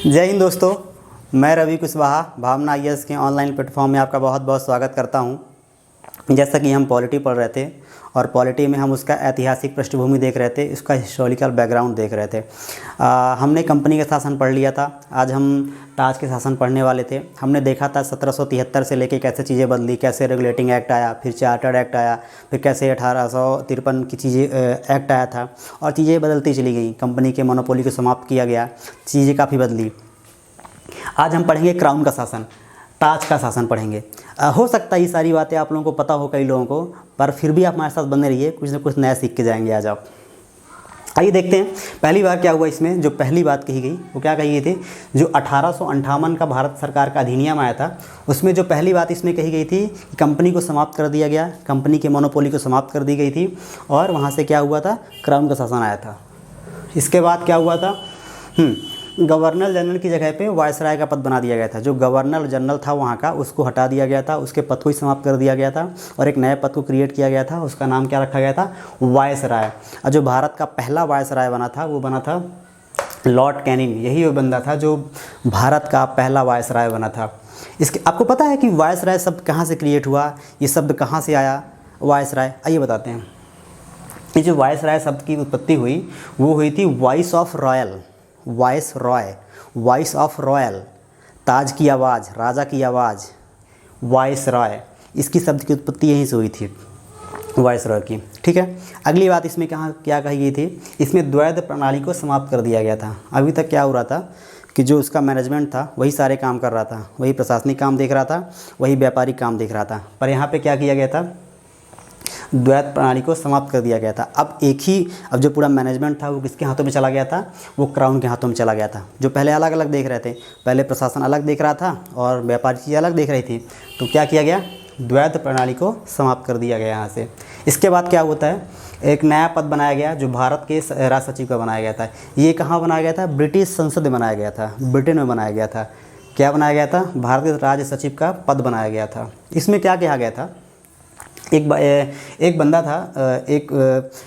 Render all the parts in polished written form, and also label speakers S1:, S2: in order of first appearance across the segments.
S1: जय हिंद दोस्तों, मैं रवि कुशवाहा भावना आईएएस के ऑनलाइन प्लेटफॉर्म में आपका बहुत बहुत स्वागत करता हूं। जैसा कि हम पॉलिटी पढ़ रहे थे और पॉलिटी में हम उसका ऐतिहासिक पृष्ठभूमि देख रहे थे, उसका हिस्टोरिकल बैकग्राउंड देख रहे थे। हमने कंपनी का शासन पढ़ लिया था। आज हम ताज के शासन पढ़ने वाले थे। हमने देखा था 1773 से लेके कैसे चीज़ें बदली, कैसे रेगुलेटिंग एक्ट आया, फिर चार्टर्ड एक्ट आया, फिर कैसे 1853 की चीज़ें एक्ट आया था और चीज़ें बदलती चली गई। कंपनी के मोनोपोली को समाप्त किया गया, चीज़ें काफ़ी बदली। आज हम पढ़ेंगे क्राउन का शासन, ताज का शासन पढ़ेंगे। हो सकता है ये सारी बातें आप लोगों को पता हो, कई लोगों को, पर फिर भी आप हमारे साथ बने रहिए, कुछ ना कुछ नया सीख के जाएंगे आज आप। आइए देखते हैं पहली बार क्या हुआ। इसमें जो पहली बात कही गई वो क्या कही गई थी, जो 1858 का भारत सरकार का अधिनियम आया था, उसमें जो पहली बात इसमें कही गई थी कि कंपनी को समाप्त कर दिया गया, कंपनी के मोनोपोली को समाप्त कर दी गई थी और वहाँ से क्या हुआ था, क्राउन का शासन आया था। इसके बाद क्या हुआ था, गवर्नर जनरल की जगह पे वायसराय का पद बना दिया गया था। जो गवर्नर जनरल था वहाँ का, उसको हटा दिया गया था, उसके पद को ही समाप्त कर दिया गया था और एक नए पद को क्रिएट किया गया था। उसका नाम क्या रखा गया था, वायसराय। और जो भारत का पहला वायसराय बना था वो बना था लॉर्ड कैनिंग। यही वो बंदा था जो भारत का पहला वायसराय बना था। इसके आपको पता है कि वायसराय शब्द कहाँ से क्रिएट हुआ, ये शब्द कहाँ से आया वायसराय, आइए बताते हैं। ये जो वायसराय शब्द की उत्पत्ति हुई वो हुई थी वॉइस ऑफ रॉयल, वॉइस रॉय, वॉइस ऑफ रॉयल, ताज की आवाज़, राजा की आवाज़, वॉइस रॉय। इसकी शब्द की उत्पत्ति यहीं से हुई थी, वॉइस रॉय की। ठीक है, अगली बात इसमें कहाँ क्या कही गई थी, इसमें द्वैध प्रणाली को समाप्त कर दिया गया था। अभी तक क्या हो रहा था कि जो उसका मैनेजमेंट था वही सारे काम कर रहा था, वही प्रशासनिक काम देख रहा था, वही व्यापारिक काम देख रहा था, पर यहाँ पर क्या किया गया था, द्वैत प्रणाली को समाप्त कर दिया गया था। अब जो पूरा मैनेजमेंट था वो किसके हाथों में चला गया था, वो क्राउन के हाथों में चला गया था। जो पहले अलग अलग देख रहे थे, पहले प्रशासन अलग देख रहा था और व्यापार चीज़ें अलग देख रही थी, तो क्या किया गया, द्वैत प्रणाली को समाप्त कर दिया गया यहाँ से। इसके बाद क्या होता है, एक नया पद बनाया गया जो भारत के राज सचिव का बनाया गया था। ये कहाँ बनाया गया था, ब्रिटिश संसद में बनाया गया था, ब्रिटेन में बनाया गया था। क्या बनाया गया था, भारत के राज सचिव का पद बनाया गया था। इसमें क्या कहा गया था, एक बंदा था, एक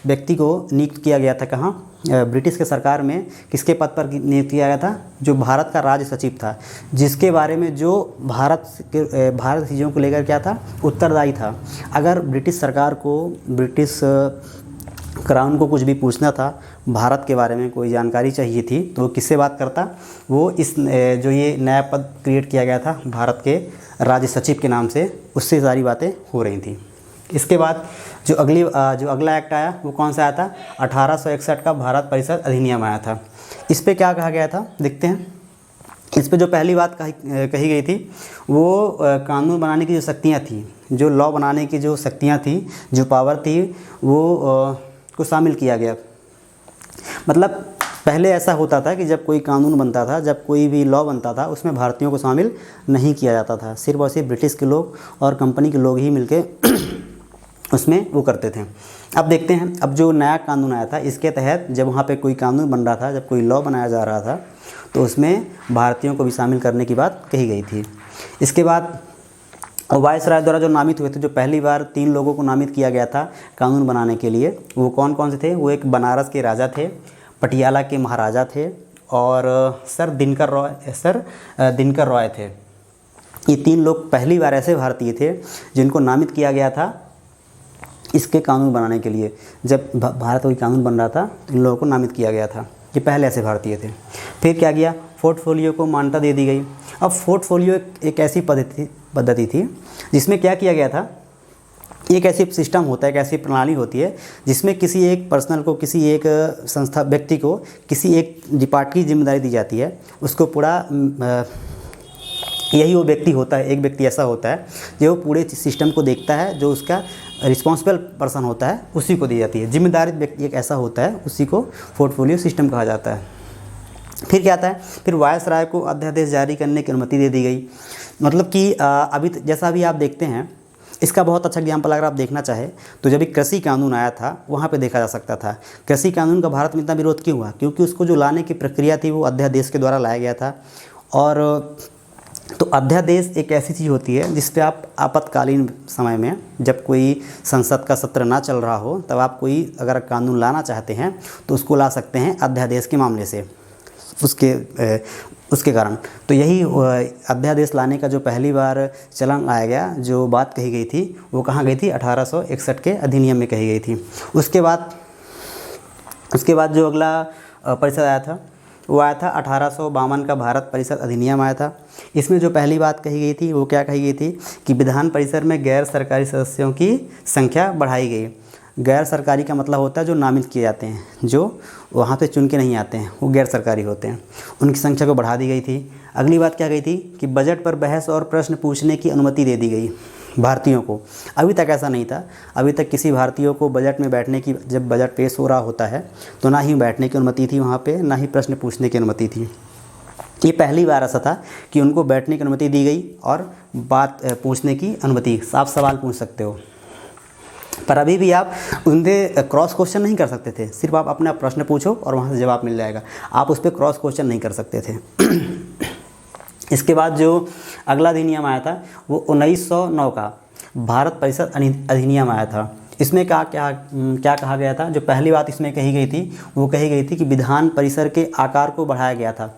S1: व्यक्ति को नियुक्त किया गया था। कहाँ, ब्रिटिश के सरकार में किसके पद पर नियुक्त किया गया था, जो भारत का राज सचिव था, जिसके बारे में जो भारत चीज़ों को लेकर क्या था, उत्तरदायी था। अगर ब्रिटिश सरकार को, ब्रिटिश क्राउन को कुछ भी पूछना था, भारत के बारे में कोई जानकारी चाहिए थी, तो वो किससे बात करता, वो जो ये नया पद क्रिएट किया गया था भारत के राज्य सचिव के नाम से, उससे सारी बातें हो रही थी। इसके बाद जो अगला एक्ट आया वो कौन सा आया था, 1861 का भारत परिषद अधिनियम आया था। इस पे क्या कहा गया था, देखते हैं। इस पे जो पहली बात कही गई थी वो कानून बनाने की जो शक्तियाँ थी, जो लॉ बनाने की जो शक्तियाँ थी, जो पावर थी, वो को शामिल किया गया। मतलब पहले ऐसा होता था कि जब कोई कानून बनता था, जब कोई भी लॉ बनता था, उसमें भारतीयों को शामिल नहीं किया जाता था। सिर्फ और सिर्फ ब्रिटिश के लोग और कंपनी के लोग ही मिलके उसमें वो करते थे। अब देखते हैं, अब जो नया कानून आया था, इसके तहत जब वहाँ पे कोई कानून बन रहा था, जब कोई लॉ बनाया जा रहा था, तो उसमें भारतीयों को भी शामिल करने की बात कही गई थी। इसके बाद वायसराय द्वारा जो नामित हुए थे, जो पहली बार 3 लोगों को नामित किया गया था कानून बनाने के लिए, वो कौन कौन से थे, वो एक बनारस के राजा थे, पटियाला के महाराजा थे और सर दिनकर रॉय थे। ये 3 लोग पहली बार ऐसे भारतीय थे जिनको नामित किया गया था इसके कानून बनाने के लिए। जब भारत कोई कानून बन रहा था तो इन लोगों को नामित किया गया था, ये पहले ऐसे भारतीय थे। फिर क्या किया, पोर्टफोलियो को मान्यता दे दी गई। अब पोर्टफोलियो एक ऐसी पद्धति थी जिसमें क्या किया गया था, एक ऐसी सिस्टम होता है, एक ऐसी प्रणाली होती है जिसमें किसी एक पर्सनल को, किसी एक संस्था व्यक्ति को किसी एक डिपार्ट की जिम्मेदारी दी जाती है। उसको पूरा यही वो व्यक्ति होता है, एक व्यक्ति ऐसा होता है जो पूरे सिस्टम को देखता है, जो उसका रिस्पॉन्सिबल पर्सन होता है उसी को दी जाती है। जिम्मेदारी व्यक्ति एक ऐसा होता है, उसी को पोर्टफोलियो सिस्टम कहा जाता है। फिर क्या आता है, फिर वायसराय को अध्यादेश जारी करने की अनुमति दे दी गई। मतलब कि अभी जैसा अभी आप देखते हैं, इसका बहुत अच्छा एग्जाम्पल अगर आप देखना चाहें तो जब एक कृषि कानून आया था वहाँ पे देखा जा सकता था। कृषि कानून का भारत में इतना विरोध क्यों हुआ, क्योंकि उसको जो लाने की प्रक्रिया थी वो अध्यादेश के द्वारा लाया गया था। और तो अध्यादेश एक ऐसी चीज़ होती है जिस पे आप आपातकालीन समय में, जब कोई संसद का सत्र ना चल रहा हो, तब आप कोई अगर कानून लाना चाहते हैं तो उसको ला सकते हैं अध्यादेश के मामले से। उसके कारण। तो यही अध्यादेश लाने का जो पहली बार चलन आया गया, जो बात कही गई थी वो कहाँ गई थी, 1861 के अधिनियम में कही गई थी। उसके बाद जो अगला परिषद आया था वो आया था 1852 का भारत परिषद अधिनियम आया था। इसमें जो पहली बात कही गई थी वो क्या कही गई थी कि विधान परिषद में गैर सरकारी सदस्यों की संख्या बढ़ाई गई। गैर सरकारी का मतलब होता है जो नामित किए जाते हैं, जो वहाँ पे चुन के नहीं आते हैं, वो गैर सरकारी होते हैं, उनकी संख्या को बढ़ा दी गई थी। अगली बात क्या गई थी कि बजट पर बहस और प्रश्न पूछने की अनुमति दे दी गई भारतीयों को। अभी तक ऐसा नहीं था, अभी तक किसी भारतीयों को बजट में बैठने की, जब बजट पेश हो रहा होता है तो ना ही बैठने की अनुमति थी वहाँ पे, ना ही प्रश्न पूछने की अनुमति थी। ये पहली बार ऐसा था कि उनको बैठने की अनुमति दी गई और बात पूछने की अनुमति, आप सवाल पूछ सकते हो। पर अभी भी आप उनसे क्रॉस क्वेश्चन नहीं कर सकते थे, सिर्फ आप अपना प्रश्न पूछो और वहाँ से जवाब मिल जाएगा, आप उस पर क्रॉस क्वेश्चन नहीं कर सकते थे। इसके बाद जो अगला अधिनियम आया था वो 1909 का भारत परिषद अधिनियम आया था। इसमें क्या कहा गया था, जो पहली बात इसमें कही गई थी वो कही गई थी कि विधान परिसर के आकार को बढ़ाया गया था।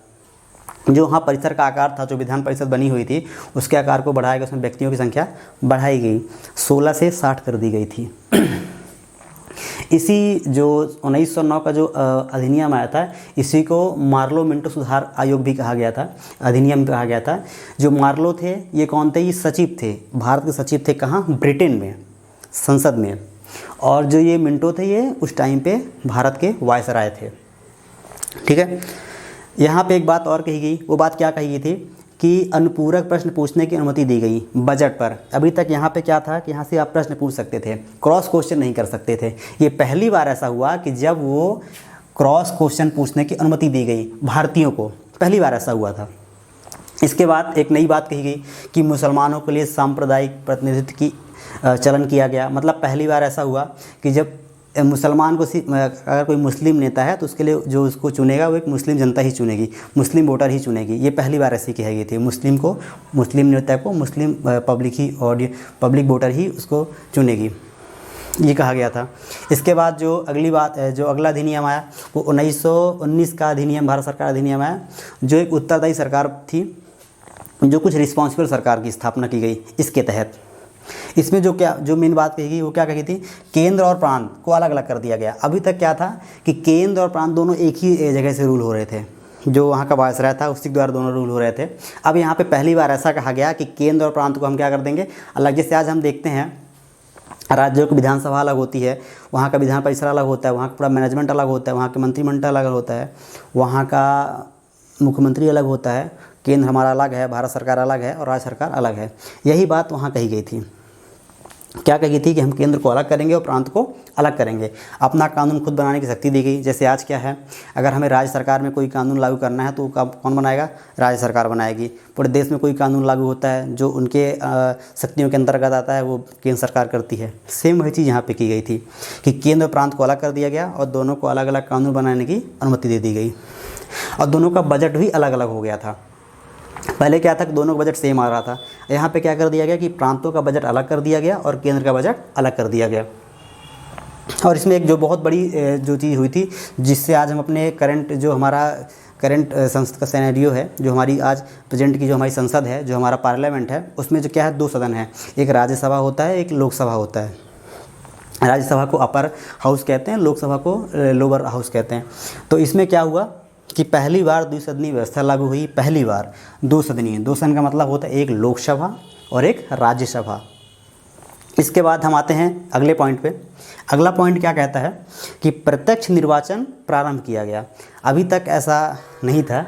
S1: जो वहाँ परिसर का आकार था, जो विधान परिषद बनी हुई थी, उसके आकार को बढ़ाया गया, उसमें व्यक्तियों की संख्या बढ़ाई गई, 16 से 60 कर दी गई थी। इसी जो 1909 का जो अधिनियम आया था, इसी को मार्लो मिंटो सुधार आयोग भी कहा गया था, अधिनियम कहा गया था। जो मार्लो थे ये कौन थे, ये सचिव थे, भारत के सचिव थे, कहाँ, ब्रिटेन में, संसद में। और जो ये मिंटो थे ये उस टाइम पे भारत के वायसराय थे। ठीक है, यहाँ पे एक बात और कही गई, वो बात क्या कही गई थी कि अनुपूरक प्रश्न पूछने की अनुमति दी गई बजट पर। अभी तक यहाँ पे क्या था कि यहाँ से आप प्रश्न पूछ सकते थे, क्रॉस क्वेश्चन नहीं कर सकते थे। ये पहली बार ऐसा हुआ कि जब वो क्रॉस क्वेश्चन पूछने की अनुमति दी गई भारतीयों को, पहली बार ऐसा हुआ था। इसके बाद एक नई बात कही गई कि मुसलमानों के लिए सांप्रदायिक प्रतिनिधित्व की चलन किया गया। मतलब पहली बार ऐसा हुआ कि जब मुसलमान को, अगर कोई मुस्लिम नेता है तो उसके लिए जो उसको चुनेगा वो एक मुस्लिम जनता ही चुनेगी, मुस्लिम वोटर ही चुनेगी। ये पहली बार ऐसी कही गई थी, मुस्लिम नेता को मुस्लिम पब्लिक वोटर ही उसको चुनेगी, ये कहा गया था। इसके बाद जो अगला अधिनियम आया वो 1919 का अधिनियम, भारत सरकार अधिनियम आया, जो एक उत्तरदायी सरकार थी, जो कुछ रिस्पॉन्सिबल सरकार की स्थापना की गई इसके तहत। इसमें जो मेन बात कही गई वो क्या कही थी, केंद्र और प्रांत को अलग अलग कर दिया गया। अभी तक क्या था कि केंद्र और प्रांत दोनों एक ही जगह से रूल हो रहे थे, जो वहाँ का वायसराय था उसी द्वारा दोनों रूल हो रहे थे। अब यहाँ पे पहली बार ऐसा कहा गया कि केंद्र और प्रांत को हम क्या कर देंगे, अलग। जैसे आज हम देखते हैं राज्यों की विधानसभा अलग होती है, वहाँ का विधान परिषद अलग होता है, वहाँ का पूरा मैनेजमेंट अलग होता है, वहाँ के मंत्रिमंडल अलग होता है, वहाँ का मुख्यमंत्री अलग होता है, केंद्र हमारा अलग है, भारत सरकार अलग है और राज्य सरकार अलग है। यही बात वहाँ कही गई थी। क्या कही थी कि हम केंद्र को अलग करेंगे और प्रांत को अलग करेंगे, अपना कानून खुद बनाने की शक्ति दी गई। जैसे आज क्या है, अगर हमें राज्य सरकार में कोई कानून लागू करना है तो कौन बनाएगा, राज्य सरकार बनाएगी। पूरे देश में कोई कानून लागू होता है जो उनके शक्तियों के अंतर्गत आता है वो केंद्र सरकार करती है। सेम वही चीज़ यहाँ पे की गई थी कि केंद्र और प्रांत को अलग कर दिया गया और दोनों को अलग अलग कानून बनाने की अनुमति दे दी गई, और दोनों का बजट भी अलग अलग हो गया था। पहले क्या था कि दोनों का बजट सेम आ रहा था, यहाँ पे क्या कर दिया गया कि प्रांतों का बजट अलग कर दिया गया और केंद्र का बजट अलग कर दिया गया। और इसमें एक जो बहुत बड़ी जो चीज़ हुई थी, जिससे आज हम अपने करंट संसद का सिनेरियो है, जो हमारी आज प्रेजेंट की जो हमारी संसद है, जो हमारा पार्लियामेंट है, उसमें जो क्या है, 2 सदन है, एक राज्यसभा होता है, एक लोकसभा होता है। राज्यसभा को अपर हाउस कहते हैं, लोकसभा को लोअर हाउस कहते हैं। तो इसमें क्या हुआ कि पहली बार द्विसदनीय व्यवस्था लागू हुई। पहली बार 2 सदन का मतलब होता है एक लोकसभा और एक राज्यसभा। इसके बाद हम आते हैं अगले पॉइंट पे। अगला पॉइंट क्या कहता है कि प्रत्यक्ष निर्वाचन प्रारंभ किया गया। अभी तक ऐसा नहीं था,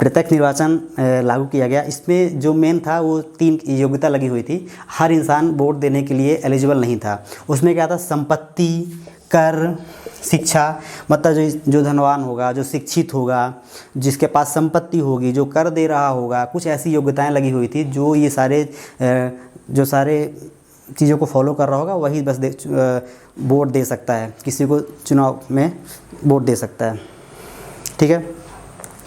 S1: प्रत्यक्ष निर्वाचन लागू किया गया। इसमें जो मेन था वो 3 योग्यता लगी हुई थी। हर इंसान वोट देने के लिए एलिजिबल नहीं था। उसमें क्या था, संपत्ति, कर, शिक्षा, मतलब जो धनवान होगा, जो शिक्षित होगा, जिसके पास संपत्ति होगी, जो कर दे रहा होगा, कुछ ऐसी योग्यताएं लगी हुई थी। जो ये सारे चीज़ों को फॉलो कर रहा होगा वही बस वोट दे सकता है, किसी को चुनाव में वोट दे सकता है। ठीक है,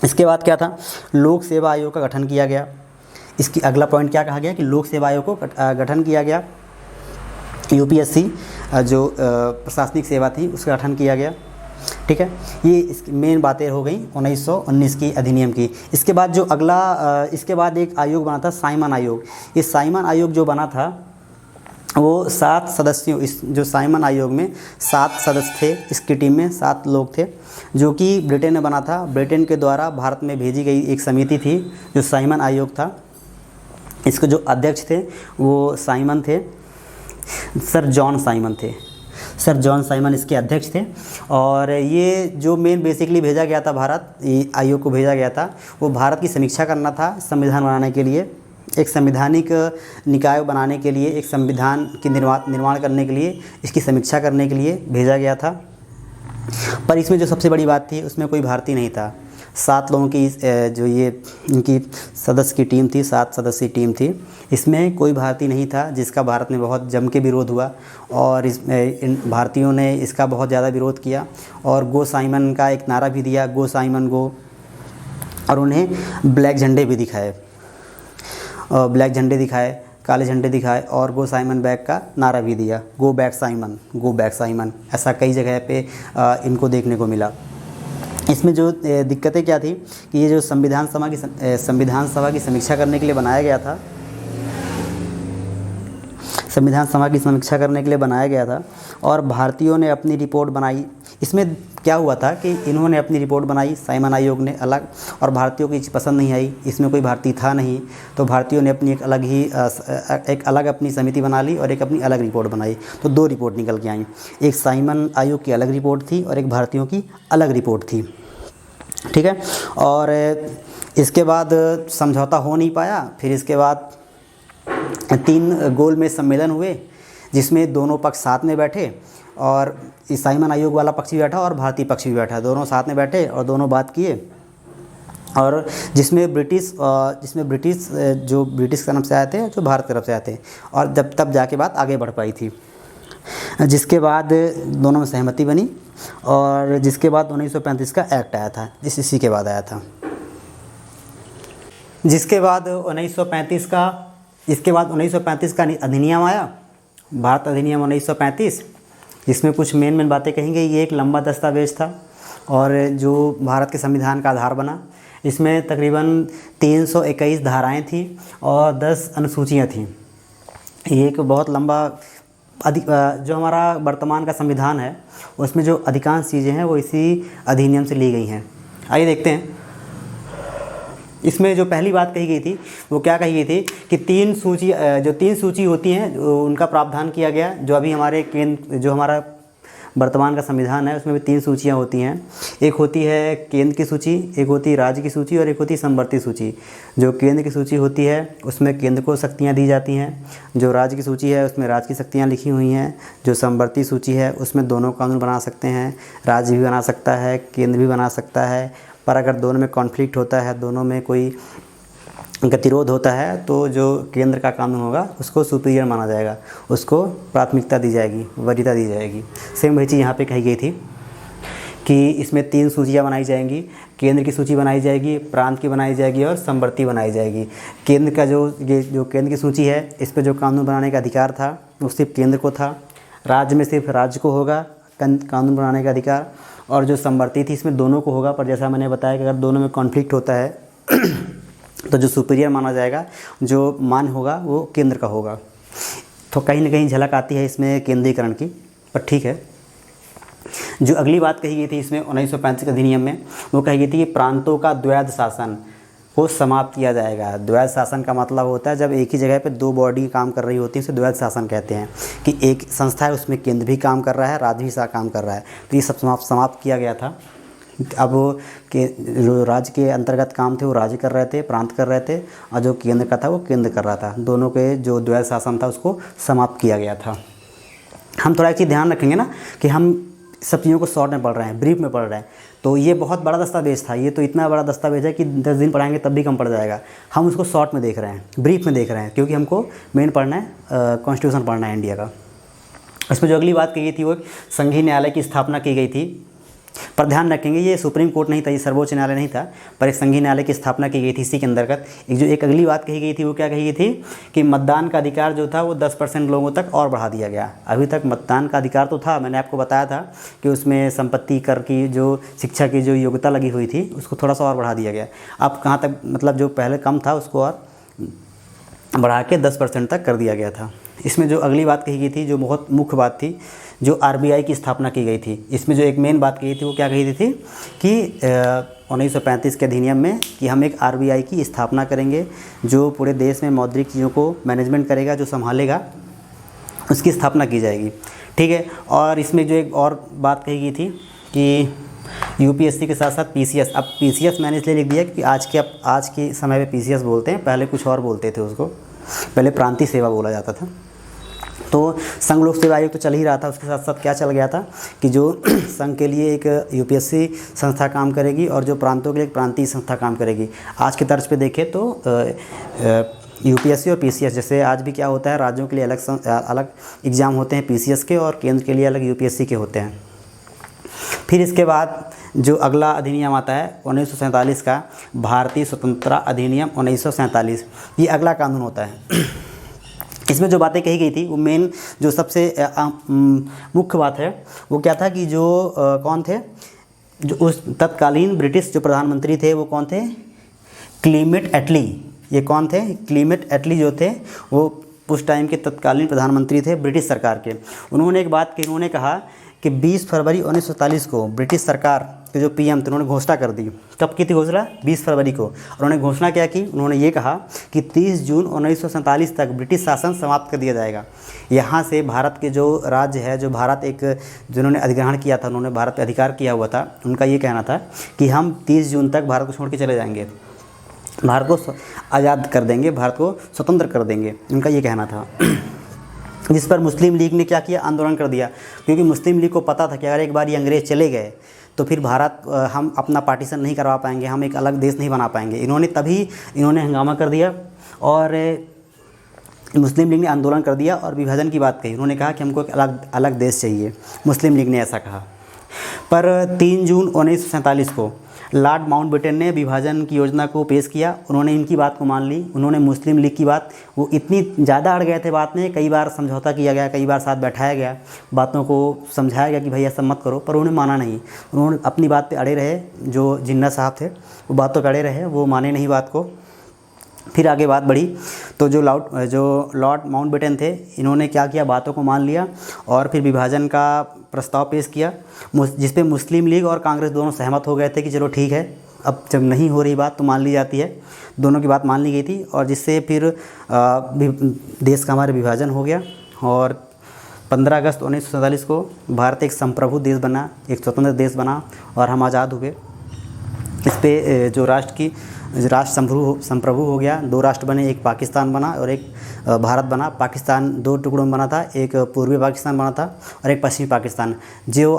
S1: इसके बाद क्या था, लोक सेवा आयोग का गठन किया गया। इसकी अगला पॉइंट क्या कहा गया कि लोक सेवा आयोग को गठन किया गया। यूपीएससी जो प्रशासनिक सेवा थी उसका गठन किया गया। ठीक है, ये इसकी मेन बातें हो गई 1919 की अधिनियम की। इसके बाद जो अगला इसके बाद एक आयोग बना था साइमन आयोग। ये साइमन आयोग जो बना था वो 7 सदस्यों, इस जो साइमन आयोग में 7 सदस्य थे, इसकी टीम में 7 लोग थे, जो कि ब्रिटेन ने बना था। ब्रिटेन के द्वारा भारत में भेजी गई एक समिति थी जो साइमन आयोग था। इसके जो अध्यक्ष थे वो साइमन थे, सर जॉन साइमन थे। सर जॉन साइमन इसके अध्यक्ष थे। और ये जो मेन बेसिकली भेजा गया था भारत, ये आयोग को भेजा गया था, वो भारत की समीक्षा करना था संविधान बनाने के लिए, एक संवैधानिक निकाय बनाने के लिए, एक संविधान की निर्माण करने के लिए, इसकी समीक्षा करने के लिए भेजा गया था। पर इसमें जो सबसे बड़ी बात थी उसमें कोई भारतीय नहीं था। 7 लोगों की जो ये इनकी सदस्य की टीम थी, 7 सदस्यीय टीम थी, इसमें कोई भारतीय नहीं था, जिसका भारत में बहुत जम के विरोध हुआ और इन भारतीयों ने इसका बहुत ज़्यादा विरोध किया और गो साइमन का एक नारा भी दिया, गो साइमन गो, और उन्हें ब्लैक झंडे भी दिखाए, ब्लैक झंडे दिखाए, काले झंडे दिखाए और गो साइमन बैक का नारा भी दिया, go back Simon, go back Simon. ऐसा कई जगह पे इनको देखने को मिला। इसमें जो दिक्कतें क्या थी कि ये जो संविधान सभा की समीक्षा करने के लिए बनाया गया था, संविधान सभा की समीक्षा करने के लिए बनाया गया था और भारतीयों ने अपनी रिपोर्ट बनाई। इसमें क्या हुआ था कि इन्होंने अपनी रिपोर्ट बनाई, साइमन आयोग ने अलग, और भारतीयों को चीज़ पसंद नहीं आई, इसमें कोई भारतीय था नहीं, तो भारतीयों ने अपनी एक अलग अपनी समिति बना ली और एक अपनी अलग रिपोर्ट बनाई। तो 2 रिपोर्ट निकल के आई, एक साइमन आयोग की अलग रिपोर्ट थी और एक भारतीयों की अलग रिपोर्ट थी, ठीक है। और इसके बाद समझौता हो नहीं पाया। फिर इसके बाद 3 गोल में सम्मेलन हुए, जिसमें दोनों पक्ष साथ में बैठे और इस साइमन आयोग वाला पक्ष भी बैठा और भारतीय पक्ष भी बैठा, दोनों साथ में बैठे और दोनों बात किए। और जिसमें ब्रिटिश जो ब्रिटिश की तरफ से आए थे, जो भारत की तरफ से आए थे, और तब जाके बात आगे बढ़ पाई थी। जिसके बाद दोनों में सहमति बनी और जिसके बाद 1935 का एक्ट आया था, इसी के बाद आया था। इसके बाद 1935 का अधिनियम आया, भारत अधिनियम 1935, जिसमें कुछ मेन बातें कहेंगे। ये एक लंबा दस्तावेज था और जो भारत के संविधान का आधार बना। इसमें तकरीबन 321 धाराएं थी और 10 अनुसूचियाँ थीं। ये एक बहुत लंबा जो हमारा वर्तमान का संविधान है उसमें जो अधिकांश चीज़ें हैं वो इसी अधिनियम से ली गई हैं। आइए देखते हैं। इसमें जो पहली बात कही गई थी वो क्या कही गई थी कि 3 सूची होती हैं उनका प्रावधान किया गया। जो अभी जो हमारा वर्तमान का संविधान है उसमें भी 3 सूचियाँ होती हैं। एक होती है केंद्र की सूची, एक होती है राज्य की सूची और एक होती है समवर्ती सूची। जो केंद्र की सूची होती है उसमें केंद्र को शक्तियाँ दी जाती हैं, जो राज्य की सूची है उसमें राज्य की शक्तियाँ लिखी हुई हैं, जो समवर्ती सूची है उसमें दोनों कानून बना सकते हैं, राज्य भी बना सकता है, केंद्र भी बना सकता है। पर अगर दोनों में कॉन्फ्लिक्ट होता है, दोनों में कोई गतिरोध होता है, तो जो केंद्र का कानून होगा उसको सुपीरियर माना जाएगा, उसको प्राथमिकता दी जाएगी, वरीयता दी जाएगी। सेम वही चीज़ यहाँ पे कही गई थी कि इसमें 3 सूचियाँ बनाई जाएंगी। केंद्र की सूची बनाई जाएगी, प्रांत की बनाई जाएगी और समवर्ती बनाई जाएगी। केंद्र का जो केंद्र की सूची है, इस पर जो कानून बनाने का अधिकार था वो सिर्फ केंद्र को था। राज्य में सिर्फ राज्य को होगा कानून बनाने का अधिकार, और जो समवर्ती थी इसमें दोनों को होगा। पर जैसा मैंने बताया कि अगर दोनों में कॉन्फ्लिक्ट होता है तो जो सुपीरियर माना जाएगा, जो मान होगा वो केंद्र का होगा। तो कहीं ना कहीं झलक आती है इसमें केंद्रीकरण की, पर ठीक है। जो अगली बात कही गई थी इसमें 1935 के अधिनियम में, वो कही गई थी कि प्रांतों का द्वैध शासन को समाप्त किया जाएगा। द्वैध शासन का मतलब होता है जब एक ही जगह पे 2 बॉडी काम कर रही होती है, उसे द्वैध शासन कहते हैं। कि एक संस्था है उसमें केंद्र भी काम कर रहा है, राज्य भी काम कर रहा है। तो ये सब समाप्त किया गया था। अब जो राज्य के अंतर्गत काम थे वो राज्य कर रहे थे, प्रांत कर रहे थे, और जो केंद्र का था वो केंद्र कर रहा था। दोनों के जो द्वैध शासन था उसको समाप्त किया गया था। हम थोड़ा एक चीज़ ध्यान रखेंगे ना कि हम सब चीज़ों को शॉर्ट में पढ़ रहे हैं, ब्रीफ में पढ़ रहे हैं। तो ये बहुत बड़ा दस्तावेज था, ये तो इतना बड़ा दस्तावेज है कि 10 दिन पढ़ाएंगे तब भी कम पड़ जाएगा। हम उसको शॉर्ट में देख रहे हैं, ब्रीफ में देख रहे हैं, क्योंकि हमको मेन पढ़ना है, कॉन्स्टिट्यूशन पढ़ना है इंडिया का। इसमें जो अगली बात की गई थी वो संघीय न्यायालय की स्थापना की गई थी। पर ध्यान रखेंगे ये सुप्रीम कोर्ट नहीं था, ये सर्वोच्च न्यायालय नहीं था, पर एक संघीय न्यायालय की स्थापना की गई थी इसी के अंतर्गत। एक अगली बात कही गई थी, वो क्या कही गई थी कि मतदान का अधिकार जो था वो 10% लोगों तक और बढ़ा दिया गया। अभी तक मतदान का अधिकार तो था, मैंने आपको बताया था कि उसमें संपत्ति कर की जो शिक्षा की जो योग्यता लगी हुई थी उसको थोड़ा सा और बढ़ा दिया गया। अब कहाँ तक, मतलब जो पहले कम था उसको और बढ़ा के 10% तक कर दिया गया था। इसमें जो अगली बात कही गई थी, जो बहुत मुख्य बात थी, जो आरबीआई की स्थापना की गई थी, इसमें जो एक मेन बात कही थी वो क्या कही थी कि 1935 के अधिनियम में कि हम एक आरबीआई की स्थापना करेंगे जो पूरे देश में मौद्रिक चीज़ों को मैनेजमेंट करेगा, जो संभालेगा, उसकी स्थापना की जाएगी। ठीक है। और इसमें जो एक और बात कही गई थी कि यूपीएससी के साथ साथ पीसीएस, अब पीसीएस मैंने इसलिए लिख दिया कि आज के समय में पीसीएस बोलते हैं, पहले कुछ और बोलते थे उसको, पहले प्रांतीय सेवा बोला जाता था। तो संघ लोक सेवा आयोग तो चल ही रहा था, उसके साथ साथ क्या चल गया था कि जो संघ के लिए एक यूपीएससी संस्था काम करेगी और जो प्रांतों के लिए एक प्रांतीय संस्था काम करेगी। आज के तर्ज पे देखें तो यूपीएससी और पीसीएस, जैसे आज भी क्या होता है, राज्यों के लिए अलग एग्ज़ाम होते हैं पीसीएस के और केंद्र के लिए अलग यूपीएससी के होते हैं। फिर इसके बाद जो अगला अधिनियम आता है 1947 का, भारतीय स्वतंत्रता अधिनियम 1947, ये अगला कानून होता है। इसमें जो बातें कही गई थी वो मेन जो सबसे मुख्य बात है वो क्या था कि जो कौन थे, जो उस तत्कालीन ब्रिटिश जो प्रधानमंत्री थे वो कौन थे, क्लीमेट एटली। ये कौन थे, क्लीमेट एटली जो थे वो उस टाइम के तत्कालीन प्रधानमंत्री थे ब्रिटिश सरकार के। उन्होंने एक बात की, उन्होंने कहा कि 20 फरवरी 1947 को ब्रिटिश सरकार के जो पीएम थे उन्होंने घोषणा कर दी। कब की थी घोषणा, 20 फरवरी को। उन्होंने घोषणा क्या की, उन्होंने ये कहा कि 30 जून 1947 तक ब्रिटिश शासन समाप्त कर दिया जाएगा। यहाँ से भारत के जो राज्य है, जो भारत एक जिन्होंने अधिग्रहण किया था, उन्होंने भारत पे अधिकार किया हुआ था, उनका ये कहना था कि हम 30 जून तक भारत को छोड़ के चले जाएंगे, भारत को आज़ाद कर देंगे, भारत को स्वतंत्र कर देंगे, उनका ये कहना था। जिस पर मुस्लिम लीग ने क्या किया, आंदोलन कर दिया, क्योंकि मुस्लिम लीग को पता था कि अगर एक बार ये अंग्रेज़ चले गए तो फिर भारत हम अपना पार्टीशन नहीं करवा पाएंगे, हम एक अलग देश नहीं बना पाएंगे। इन्होंने हंगामा कर दिया और मुस्लिम लीग ने आंदोलन कर दिया और विभाजन की बात कही। उन्होंने कहा कि हमको एक अलग देश चाहिए, मुस्लिम लीग ने ऐसा कहा। पर 3 जून 1947 को लॉर्ड माउंटबेटन ने विभाजन की योजना को पेश किया। उन्होंने इनकी बात को मान ली, उन्होंने मुस्लिम लीग की बात, वो इतनी ज़्यादा अड़ गए थे बात में, कई बार समझौता किया गया, कई बार साथ बैठाया गया, बातों को समझाया गया कि भाई ऐसा मत करो, पर उन्होंने माना नहीं। उन्होंने अपनी बात पे अड़े रहे, जो जिन्ना साहब थे वो बातों पे अड़े रहे, वो माने नहीं बात को। फिर आगे बात बढ़ी तो जो लॉर्ड माउंटबेटन थे, इन्होंने क्या किया, बातों को मान लिया और फिर विभाजन का प्रस्ताव पेश किया, जिस पे मुस्लिम लीग और कांग्रेस दोनों सहमत हो गए थे कि चलो ठीक है, अब जब नहीं हो रही बात तो मान ली जाती है। दोनों की बात मान ली गई थी और जिससे फिर देश का हमारा विभाजन हो गया और 15 अगस्त 1947 को भारत एक संप्रभु देश बना, एक स्वतंत्र देश बना और हम आज़ाद हुए। इस पे जो राष्ट्र संप्रभु हो गया, 2 राष्ट्र बने, एक पाकिस्तान बना और एक भारत बना। पाकिस्तान 2 टुकड़ों में बना था, एक पूर्वी पाकिस्तान बना था और एक पश्चिमी पाकिस्तान। जो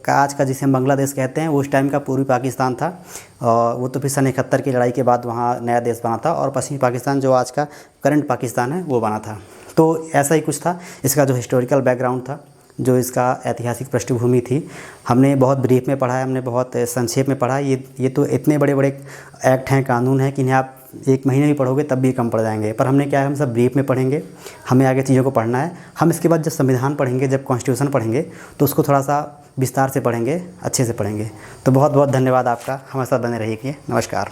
S1: आज का जिसे हम बांग्लादेश कहते हैं वो उस टाइम का पूर्वी पाकिस्तान था और वो तो फिर सन 71 की लड़ाई के बाद वहाँ नया देश बना था और पश्चिमी पाकिस्तान जो आज का करंट पाकिस्तान है वो बना था। तो ऐसा ही कुछ था इसका जो हिस्टोरिकल बैकग्राउंड था, जो इसका ऐतिहासिक पृष्ठभूमि थी। हमने बहुत ब्रीफ में पढ़ा है, हमने बहुत संक्षेप में पढ़ा। ये तो इतने बड़े बड़े एक्ट हैं, कानून हैं कि इन्हें आप 1 महीने भी पढ़ोगे तब भी कम पड़ जाएंगे, पर हमने क्या है, हम सब ब्रीफ में पढ़ेंगे, हमें आगे चीज़ों को पढ़ना है। हम इसके बाद जब संविधान पढ़ेंगे, जब कॉन्स्टिट्यूशन पढ़ेंगे तो उसको थोड़ा सा विस्तार से पढ़ेंगे, अच्छे से पढ़ेंगे। तो बहुत बहुत धन्यवाद आपका, हमारे साथ बने रहिए। नमस्कार।